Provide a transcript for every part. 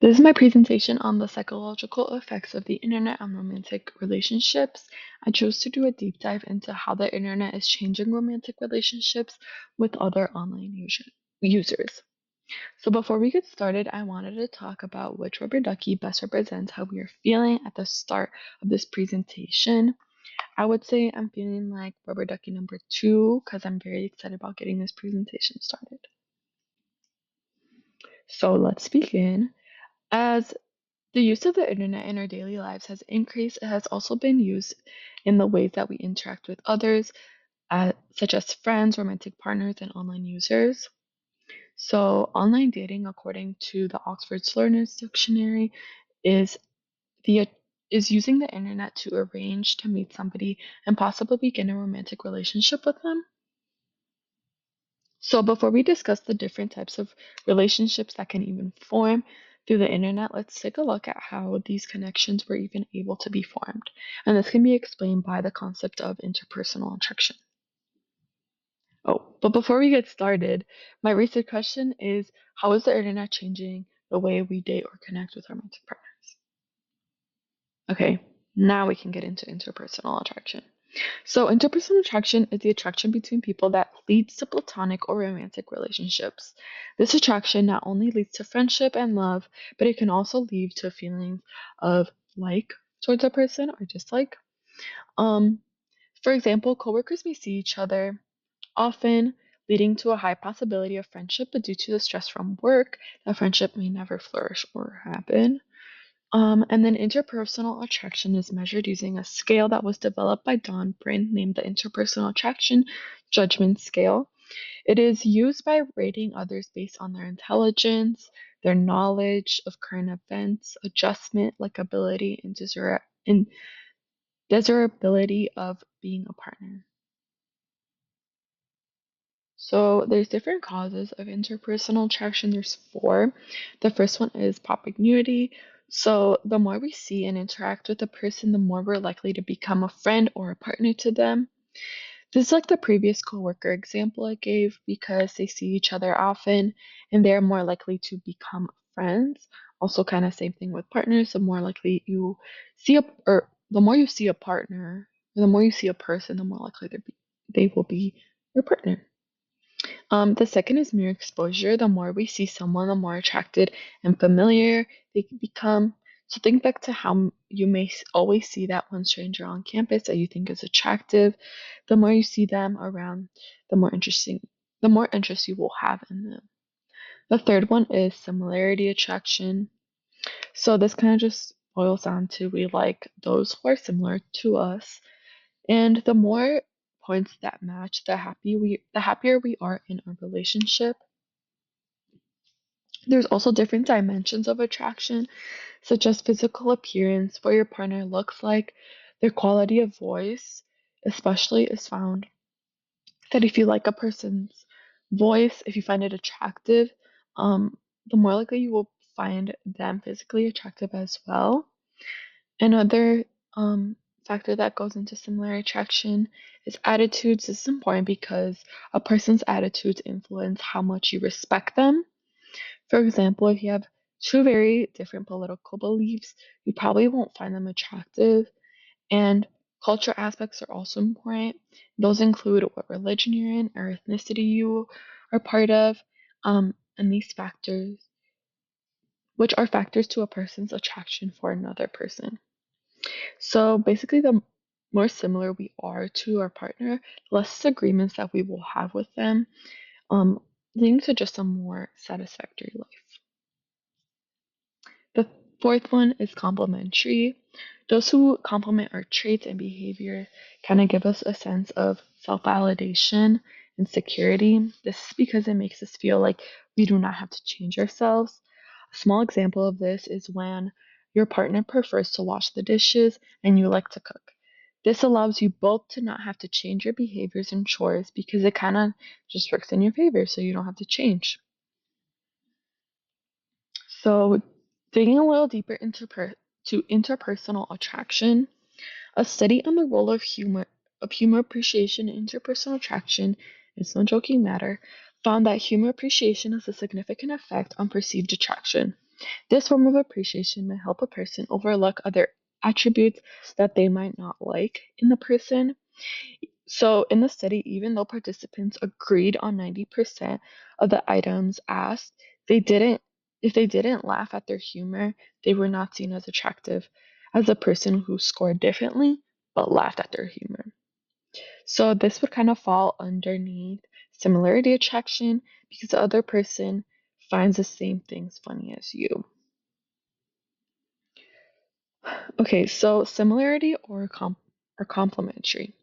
This is my presentation on the psychological effects of the internet on romantic relationships. I chose to do a deep dive into how the internet is changing romantic relationships with other online users. So before we get started, I wanted to talk about which rubber ducky best represents how we are feeling at the start of this presentation. I would say I'm feeling like rubber ducky number 2 because I'm very excited about getting this presentation started. So let's begin. As the use of the internet in our daily lives has increased, it has also been used in the ways that we interact with others, such as friends, romantic partners, and online users. So, online dating, according to the Oxford Learners Dictionary, is the is using the internet to arrange to meet somebody and possibly begin a romantic relationship with them. So, before we discuss the different types of relationships that can even form through the internet, let's take a look at how these connections were even able to be formed. And this can be explained by the concept of interpersonal attraction. Oh, but before we get started, my research question is, how is the internet changing the way we date or connect with romantic partners? Okay, now we can get into interpersonal attraction. So, interpersonal attraction is the attraction between people that leads to platonic or romantic relationships. This attraction not only leads to friendship and love, but it can also lead to feelings of like towards a person or dislike. Um, for example, coworkers may see each other often, leading to a high possibility of friendship, but due to the stress from work, that friendship may never flourish or happen. And then interpersonal attraction is measured using a scale that was developed by Don Brin named the Interpersonal Attraction Judgment Scale. It is used by rating others based on their intelligence, their knowledge of current events, adjustment, likability, and desirability of being a partner. So there's different causes of interpersonal attraction. There's four. The first one is propinquity. So the more we see and interact with a person, the more we're likely to become a friend or a partner to them. This is like the previous coworker example I gave because they see each other often and they're more likely to become friends. Also, kind of same thing with partners. The more likely you see or the more you see a partner, or the more you see a person, the more likely they will be your partner. The second is mere exposure. The more we see someone, the more attracted and familiar they can become. So think back to how you may always see that one stranger on campus that you think is attractive. The more you see them around, the more interest you will have in them. The third one is similarity attraction. So this kind of just boils down to we like those who are similar to us. And the more points that match, the happier we are in a relationship. There's also different dimensions of attraction, such as physical appearance, what your partner looks like, their quality of voice, especially is found that if you like a person's voice, if you find it attractive, the more likely you will find them physically attractive as well. Another factor that goes into similar attraction is attitudes. This is important because a person's attitudes influence how much you respect them. For example, if you have two very different political beliefs, you probably won't find them attractive. And culture aspects are also important. Those include what religion you're in or ethnicity you are part of, and these factors, which are factors to a person's attraction for another person. So basically, the more similar we are to our partner, the less disagreements that we will have with them, um, leading to just a more satisfactory life. The fourth one is complementary. Those who complement our traits and behavior kind of give us a sense of self validation and security. This is because it makes us feel like we do not have to change ourselves. A small example of this is when your partner prefers to wash the dishes and you like to cook. This allows you both to not have to change your behaviors and chores because it kind of just works in your favor, so you don't have to change. So, digging a little deeper to interpersonal attraction, a study on the role of humor appreciation in interpersonal attraction, it's no joking matter, found that humor appreciation has a significant effect on perceived attraction. This form of appreciation may help a person overlook other attributes that they might not like in the person. So, in the study, even though participants agreed on 90% of the items asked, they didn't if they didn't laugh at their humor, they were not seen as attractive as a person who scored differently but laughed at their humor. So, this would kind of fall underneath similarity attraction because the other person finds the same things funny as you. Okay, so similarity or complementary.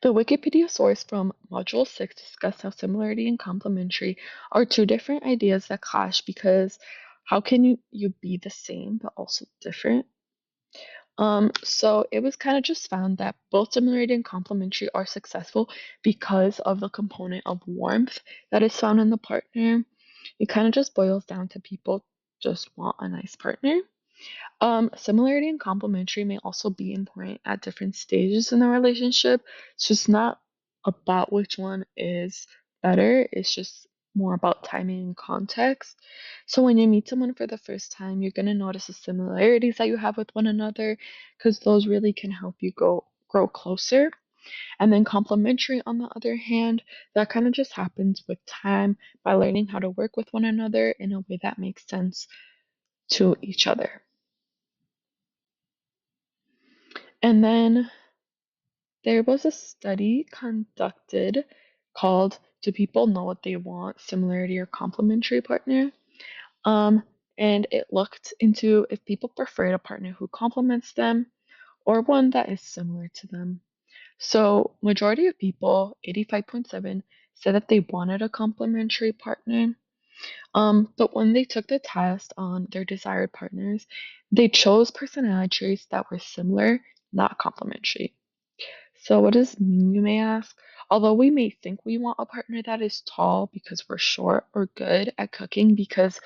The Wikipedia source from Module 6 discussed how similarity and complementary are two different ideas that clash because how can you be the same but also different? So it was kind of just found that both similarity and complementary are successful because of the component of warmth that is found in the partner. It kind of just boils down to people just want a nice partner. Similarity and complementary may also be important at different stages in the relationship. It's just not about which one is better, it's just more about timing and context. So when you meet someone for the first time, you're going to notice the similarities that you have with one another because those really can help you grow closer. And then complementary, on the other hand, that kind of just happens with time by learning how to work with one another in a way that makes sense to each other. And then there was a study conducted called Do People Know What They Want? Similarity or Complementary Partner? Um, and it looked into if people preferred a partner who complements them or one that is similar to them. So, majority of people, 85.7, said that they wanted a complementary partner. But when they took the test on their desired partners, they chose personality traits that were similar, not complementary. So, what does this mean, you may ask? Although we may think we want a partner that is tall because we're short or good at cooking because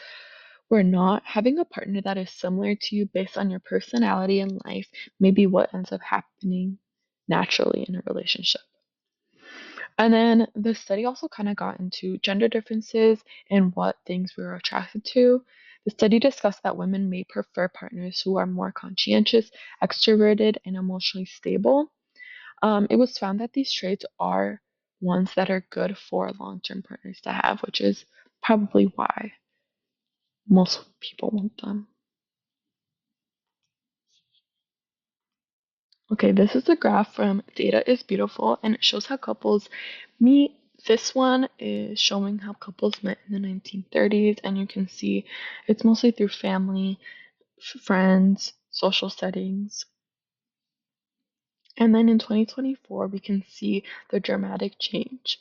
we're not, having a partner that is similar to you based on your personality and life may be what ends up happening naturally in a relationship. And then the study also kind of got into gender differences and what things we were attracted to. The study discussed that women may prefer partners who are more conscientious, extroverted, and emotionally stable. It was found that these traits are ones that are good for long term partners to have, which is probably why most people want them. Okay, this is a graph from Data is Beautiful, and it shows how couples meet. This one is showing how couples met in the 1930s, and you can see it's mostly through family, friends, social settings. And then in 2024, we can see the dramatic change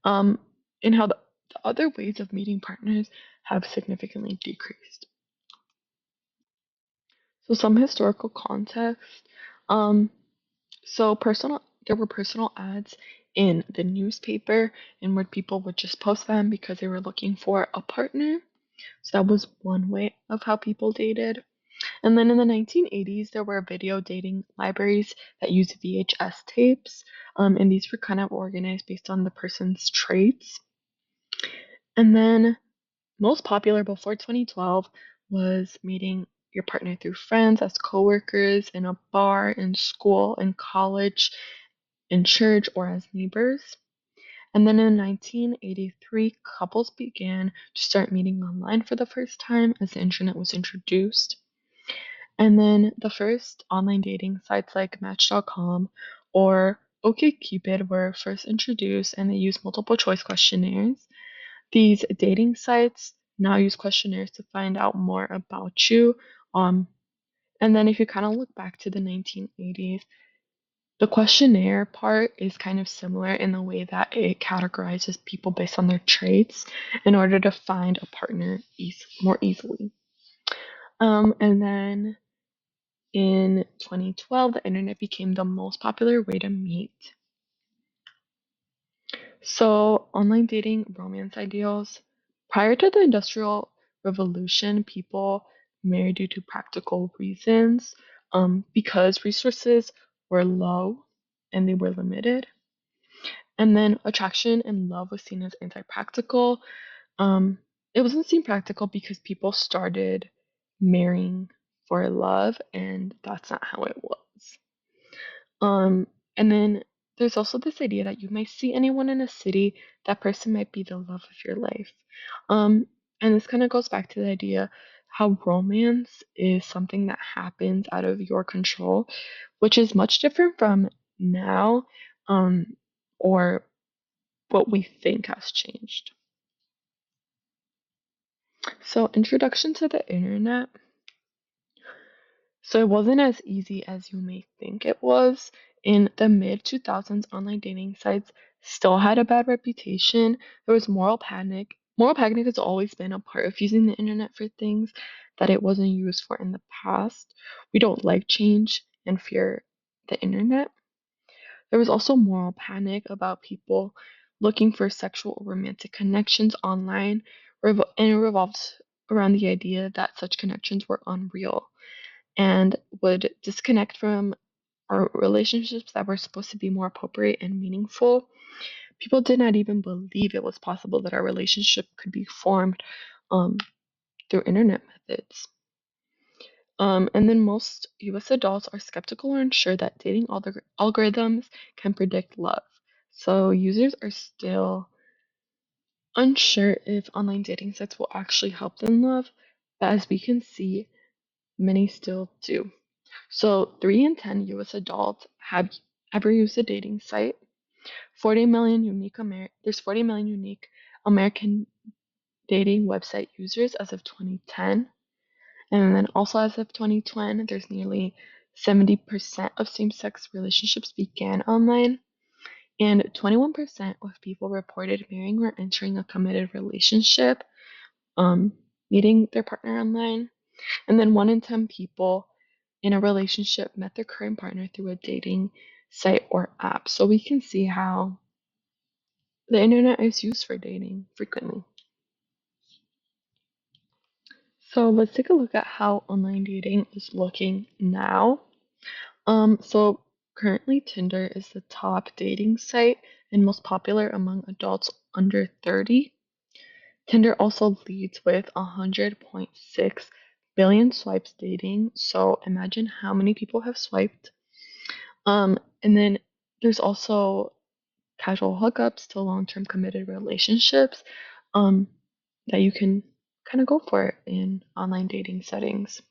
um, in how the other ways of meeting partners have significantly decreased. So some historical context. Um, there were personal ads in the newspaper, and where people would just post them because they were looking for a partner. So that was one way of how people dated. And then in the 1980s, there were video dating libraries that used VHS tapes, and these were kind of organized based on the person's traits. And then most popular before 2012 was meeting your partner through friends, as coworkers, in a bar, in school, in college, in church, or as neighbors. And then in 1983, couples began to start meeting online for the first time as the internet was introduced. And then the first online dating sites like Match.com or OkCupid were first introduced, and they used multiple choice questionnaires. These dating sites now use questionnaires to find out more about you. And then if you kind of look back to the 1980s, the questionnaire part is kind of similar in the way that it categorizes people based on their traits in order to find a partner more easily. And then in 2012, the internet became the most popular way to meet. So, online dating romance ideals. Prior to the Industrial Revolution, people married due to practical reasons because resources were low and they were limited. And then attraction and love was seen as anti practical. Um, it wasn't seen practical because people started marrying for love, and that's not how it was. Um, and then there's also this idea that you might see anyone in a city, that person might be the love of your life. Um, and this kind of goes back to the idea how romance is something that happens out of your control, which is much different from now, um, or what we think has changed. So, introduction to the internet. So it wasn't as easy as you may think it was. In the mid 2000s, online dating sites still had a bad reputation. There was moral panic. Moral panic has always been a part of using the internet for things that it wasn't used for in the past. We don't like change and fear the internet. There was also moral panic about people looking for sexual or romantic connections online, and it revolved around the idea that such connections were unreal and would disconnect from our relationships that were supposed to be more appropriate and meaningful. People did not even believe it was possible that our relationship could be formed um, through internet methods. And then most US adults are skeptical or unsure that dating algorithms can predict love. So users are still unsure if online dating sites will actually help them love, but as we can see, many still do. So, 3 in 10 US adults have ever used a dating site. 40 million unique There's 40 million unique American dating website users as of 2010. And then also as of 2020, there's nearly 70% of same-sex relationships began online, and 21% of people reported marrying or entering a committed relationship, um, meeting their partner online. And then 1 in 10 people in a relationship met their current partner through a dating site or app. So we can see how the internet is used for dating frequently. So let's take a look at how online dating is looking now. So currently Tinder is the top dating site and most popular among adults under 30. Tinder also leads with 100.6 billion swipes dating. So imagine how many people have swiped. And then there's also casual hookups to long-term committed relationships, um, that you can kind of go for in online dating settings.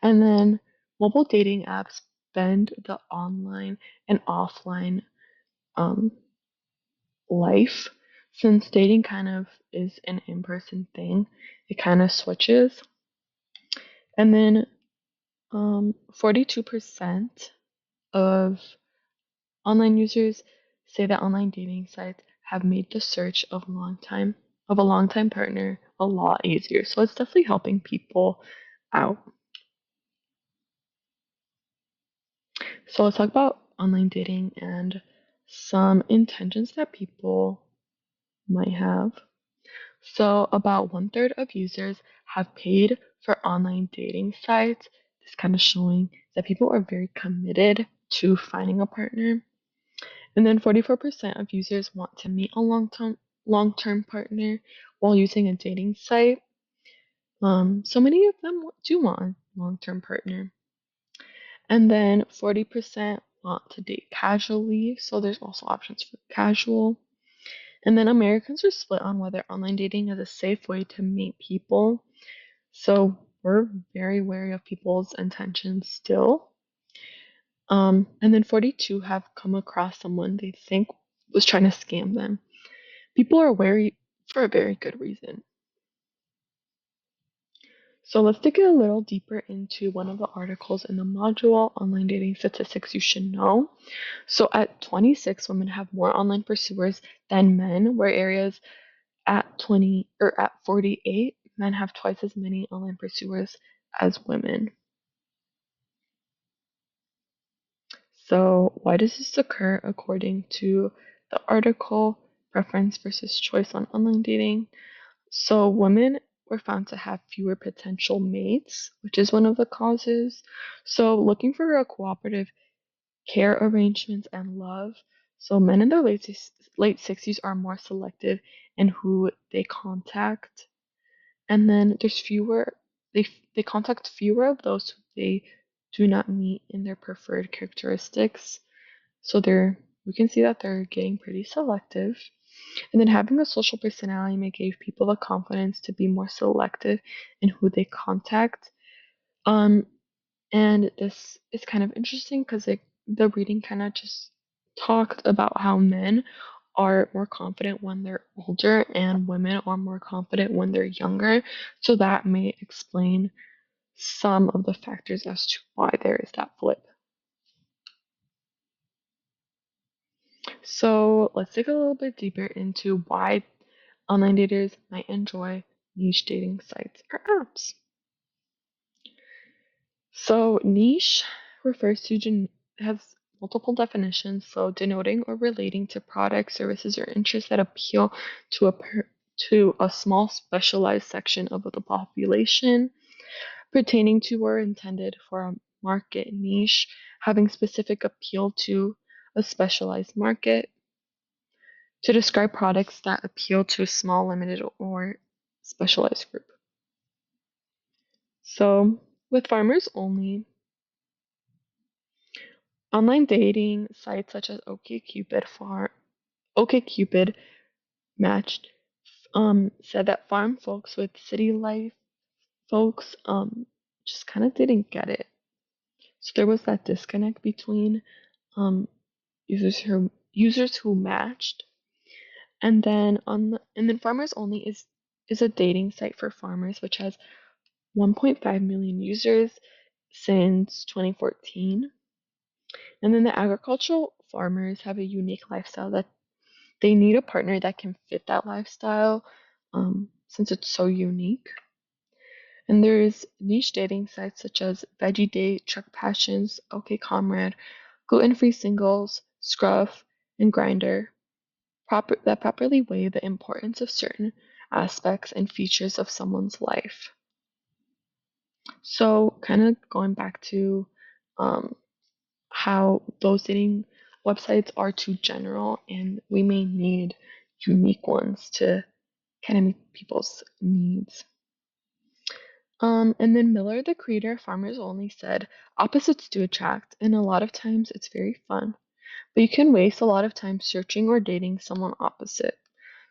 And then mobile dating apps bend the online and offline um, life. Since dating kind of is an in-person thing, it kind of switches. And then 42% of online users say that online dating sites have made the search of a long-time partner a lot easier. So it's definitely helping people out. So let's talk about online dating and some intentions that people might have. So about 1/3 of users have paid for online dating sites. This kind of showing that people are very committed to finding a partner. And then 44% of users want to meet a long-term partner while using a dating site. So many of them do want a long-term partner. And then 40% want to date casually, so there's also options for casual. And then Americans are split on whether online dating is a safe way to meet people. So we're very wary of people's intentions still. And then 42 have come across someone they think was trying to scam them. People are wary for a very good reason. So let's dig a little deeper into one of the articles in the module, Online Dating Statistics You Should Know. So at 26, women have more online pursuers than men, where areas at 48, men have twice as many online pursuers as women. So why does this occur according to the article, Preference versus Choice on Online Dating? So women were found to have fewer potential mates, which is one of the causes. So looking for a cooperative care arrangements and love. So men in their late 60s are more selective in who they contact. And then there's fewer they contact fewer of those who they do not meet in their preferred characteristics. So we can see that they're getting pretty selective. And then having a social personality may give people the confidence to be more selective in who they contact. Um, and this is kind of interesting because the reading kind of just talked about how men are more confident when they're older and women are more confident when they're younger. So that may explain some of the factors as to why there is that flip. So let's dig a little bit deeper into why online daters might enjoy niche dating sites or apps. So niche refers to has multiple definitions, so denoting or relating to products, services, or interests that appeal to to a small specialized section of the population, pertaining to or intended for a market niche, having specific appeal to a specialized market, to describe products that appeal to a small, limited, or specialized group. So, with farmers only, online dating sites such as OkCupid matched said that farm folks with city life folks just kind of didn't get it. So there was that disconnect between um, users who matched, and then Farmers Only is a dating site for farmers which has 1.5 million users since 2014. And then the agricultural farmers have a unique lifestyle that they need a partner that can fit that lifestyle since it's so unique. And there's niche dating sites such as Veggie Date, Truck Passions, OK Comrade, Gluten Free Singles, Scruff, and Grinder that properly weigh the importance of certain aspects and features of someone's life. So, kind of going back to um, how those dating websites are too general, and we may need unique ones to kind of meet people's needs. And then Miller, the creator of Farmers Only, said opposites do attract, and a lot of times it's very fun, but you can waste a lot of time searching or dating someone opposite.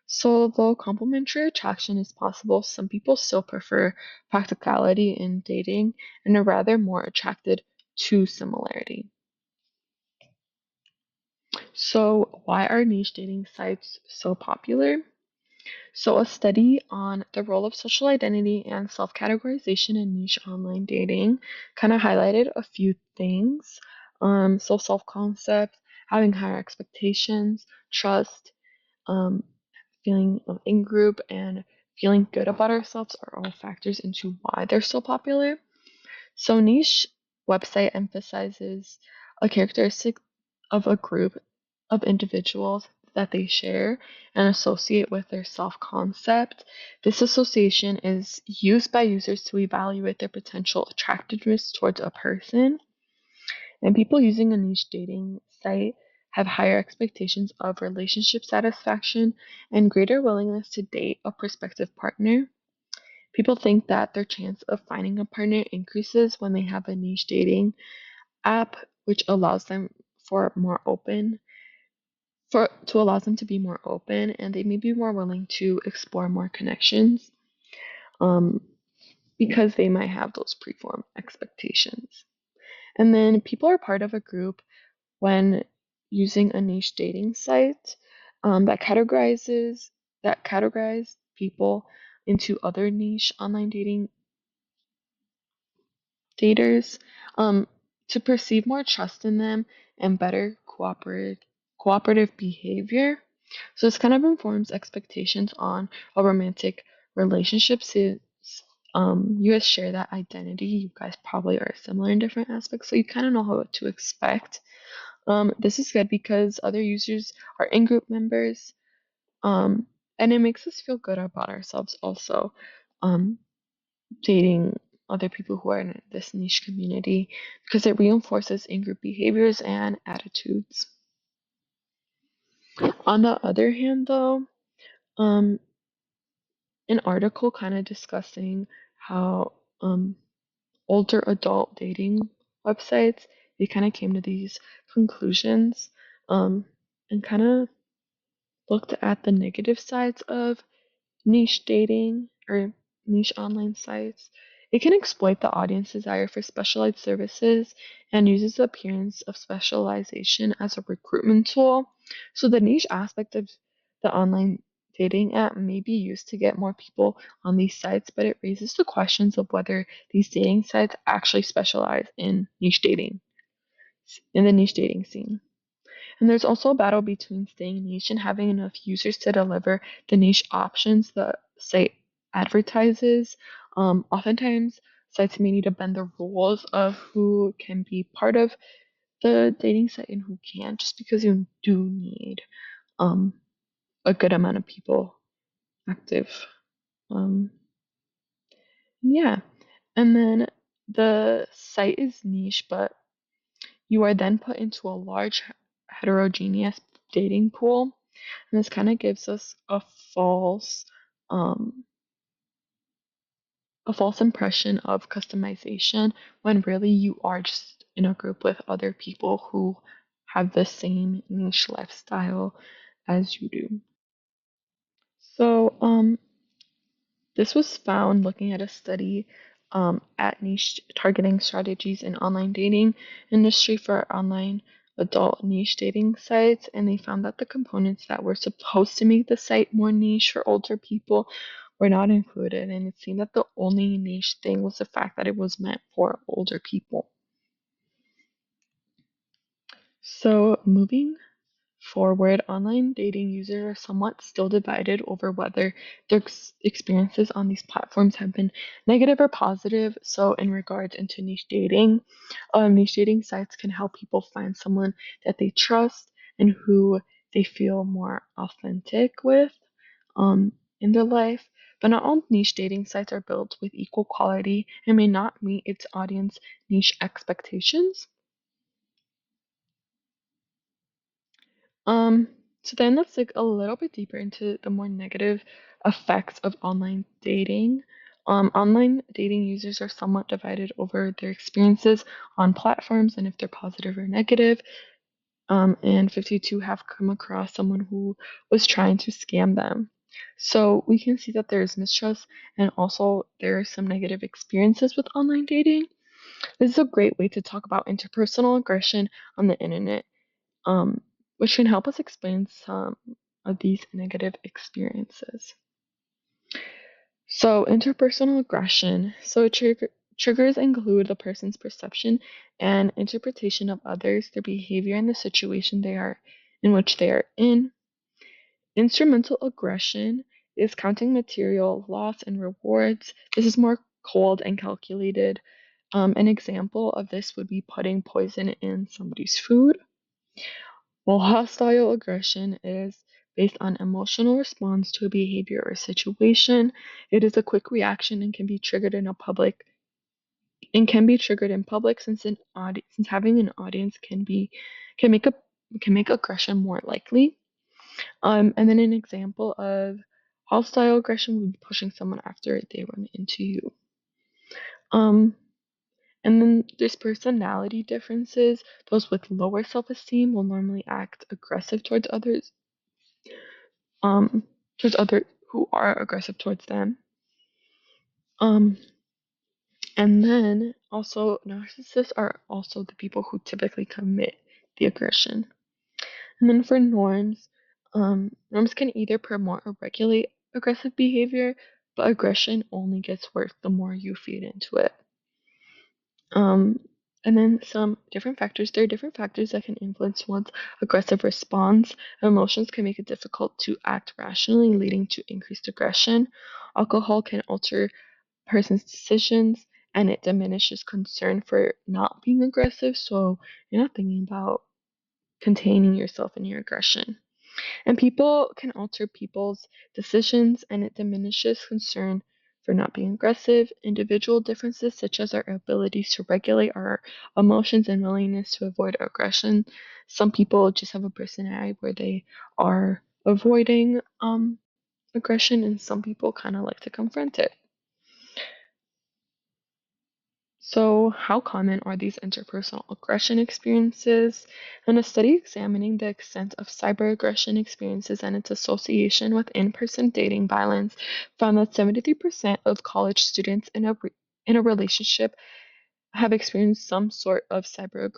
So, though complementary attraction is possible, some people still prefer practicality in dating and are rather more attracted to similarity. So, why are niche dating sites so popular? So, a study on the role of social identity and self categorization in niche online dating kind of highlighted a few things. So, self concept, having higher expectations, trust, um, feeling of in group, and feeling good about ourselves are all factors into why they're so popular. So, niche website emphasizes a characteristic of a group of individuals that they share and associate with their self concept. This association is used by users to evaluate their potential attractiveness towards a person. And people using a niche dating site have higher expectations of relationship satisfaction and greater willingness to date a prospective partner. People think that their chance of finding a partner increases when they have a niche dating app, which allows them to be more open, and they may be more willing to explore more connections um, because they might have those preformed expectations. And then people are part of a group when using a niche dating site that categorize people into other niche online dating daters to perceive more trust in them and better cooperative behavior. So this kind of informs expectations on a romantic relationship since you guys share that identity. You guys probably are similar in different aspects, so you kind of know what to expect. This is good because other users are in-group members, and it makes us feel good about ourselves also. Um, Dating other people who are in this niche community because it reinforces in-group behaviors and attitudes. On the other hand, though, um, an article kind of discussing how um, older adult dating websites, they kind of came to these conclusions um, and kind of looked at the negative sides of niche dating or niche online sites. It can exploit the audience's desire for specialized services and uses the appearance of specialization as a recruitment tool. So, the niche aspect of the online dating app may be used to get more people on these sites, but it raises the questions of whether these dating sites actually specialize in the niche dating scene. And there's also a battle between staying niche and having enough users to deliver the niche options the site advertises. Oftentimes, sites may need to bend the rules of who can be part of the dating site and who can't, just because you do need um, a good amount of people active. Um, yeah. And then the site is niche, but you are then put into a large heterogeneous dating pool. And this kind of gives us um, a false impression of customization when really you are just in a group with other people who have the same niche lifestyle as you do. So, this was found looking at a study at niche targeting strategies in online dating industry for online adult niche dating sites, and they found that the components that were supposed to make the site more niche for older people were not included, and it seemed that the only niche thing was the fact that it was meant for older people. So, moving forward, online dating users are somewhat still divided over whether their experiences on these platforms have been negative or positive. So, in regards into niche dating sites can help people find someone that they trust and who they feel more authentic with in their life. But not all niche dating sites are built with equal quality and may not meet its audience niche expectations. Um, so then let's dig a little bit deeper into the more negative effects of online dating. Online dating users are somewhat divided over their experiences on platforms and if they're positive or negative. And 52 have come across someone who was trying to scam them. So we can see that there is mistrust and also there are some negative experiences with online dating. This is a great way to talk about interpersonal aggression on the internet, um, which can help us explain some of these negative experiences. So, interpersonal aggression. So, triggers include the person's perception and interpretation of others, their behavior, and the situation in which they are in. Instrumental aggression is counting material, loss, and rewards. This is more cold and calculated. An example of this would be putting poison in somebody's food. While hostile aggression is based on emotional response to a behavior or situation, it is a quick reaction and can be triggered in public since having an audience can make a can make aggression more likely. And then an example of hostile aggression would be pushing someone after they run into you. Um, and then there's personality differences. Those with lower self-esteem will normally act aggressive um towards other who are aggressive towards them. Um and then also narcissists are also the people who typically commit the aggression. And then for norms, norms can either promote or regulate aggressive behavior, but aggression only gets worse the more you feed into it. Um, and then there are different factors that can influence one's aggressive response. Emotions can make it difficult to act rationally, leading to increased aggression. Alcohol can alter a person's decisions and it diminishes concern for not being aggressive. So you're not thinking about containing yourself in your aggression. And people can alter people's decisions and it diminishes concern for not being aggressive. Individual differences, such as our abilities to regulate our emotions and willingness to avoid aggression. Some people just have a personality where they are avoiding aggression, and some people kind of like to confront it. So, how common are these interpersonal aggression experiences? And a study examining the extent of cyber experiences and its association with in person dating violence found that 73% of college students in a relationship have experienced some sort of cyber.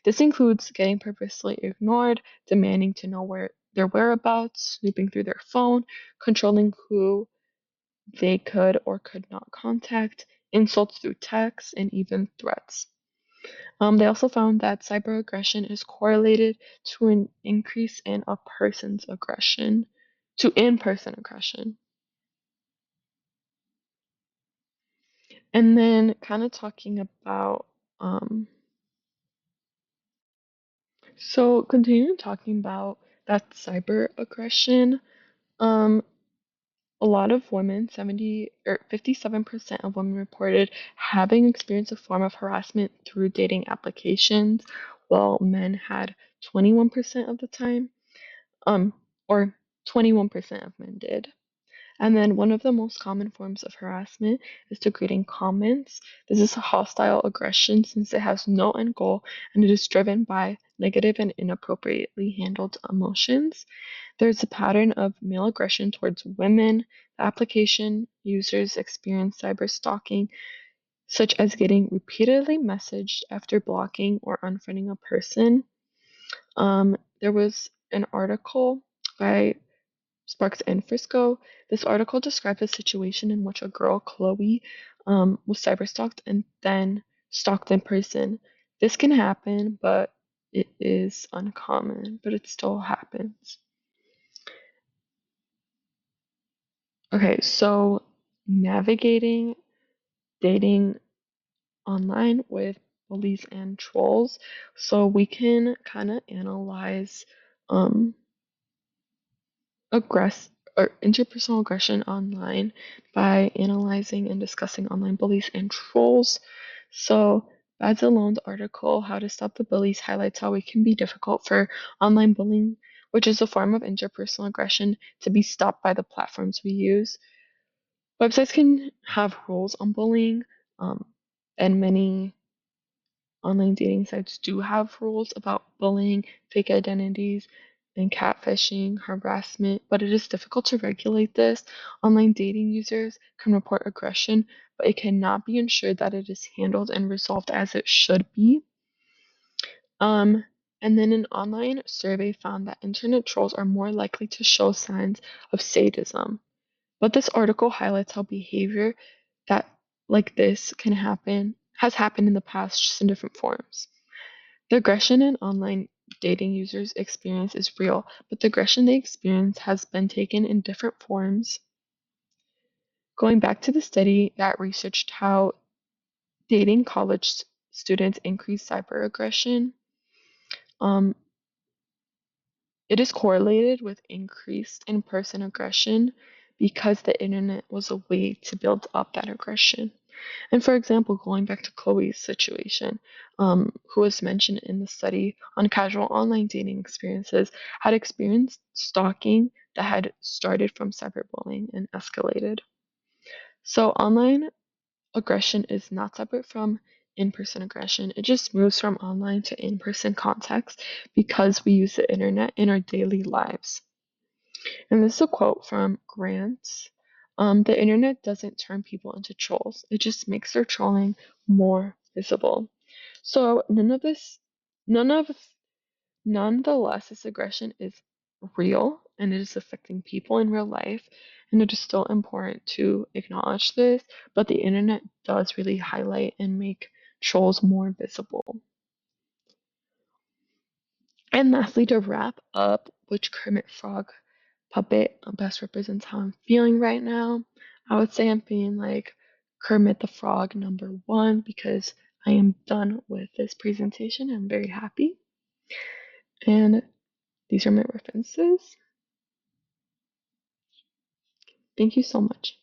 This includes getting purposely ignored, demanding to know where their whereabouts, snooping through their phone, controlling who they could or could not contact, insults through text, and even threats. They also found that cyber is correlated to an increase in a person's aggression, to in person aggression. And then, kind of talking about, so continuing talking about that cyber aggression, um, a lot of women, 70 or 57% of women reported having experienced a form of harassment through dating applications, while men had 21% of the time, um, or 21% of men did. And then one of the most common forms of harassment is degrading comments. This is a hostile aggression since it has no end goal and it is driven by negative and inappropriately handled emotions. There's a pattern of male aggression towards women. The application users experience cyber stalking, such as getting repeatedly messaged after blocking or unfriending a person. There was an article by Sparks and Frisco. This article described a situation in which a girl, Chloe, was cyberstalked and then stalked in person. This can happen, but it is uncommon, but it still happens. Okay, so navigating dating online with bullies and trolls. So we can kind of analyze um, aggress or interpersonal aggression online by analyzing and discussing online bullies and trolls. So Bazalone's article, How to Stop the Bullies, highlights how it can be difficult for online bullying, which is a form of interpersonal aggression, to be stopped by the platforms we use. Websites can have rules on bullying, um, and many online dating sites do have rules about bullying, fake identities, and catfishing, harassment, but it is difficult to regulate this. Online dating users can report aggression, but it cannot be ensured that it is handled and resolved as it should be. Um, and then an online survey found that internet trolls are more likely to show signs of sadism. But this article highlights how behavior that like this has happened in the past, just in different forms. The aggression an online dating users experience is real, but the aggression they experience has been taken in different forms. Going back to the study that researched how dating college students increase cyber aggression, um, it is correlated with increased in person aggression because the internet was a way to build up that aggression. And for example, going back to Chloe's situation, who was mentioned in the study on casual online dating experiences, had experienced stalking that had started from cyberbullying and escalated. So online aggression is not separate from in person aggression. It just moves from online to in person context because we use the internet in our daily lives. And this is a quote from Grant. The internet doesn't turn people into trolls, it just makes their trolling more visible. So none of, nonetheless, this aggression is real and it is affecting people in real life. And it is still important to acknowledge this, but the internet does really highlight and make trolls more visible. And lastly, to wrap up, which Kermit Frog puppet best represents how I'm feeling right now? I would say I'm feeling like Kermit the Frog #1 because I am done with this presentation. I'm very happy. And these are my references. Thank you so much.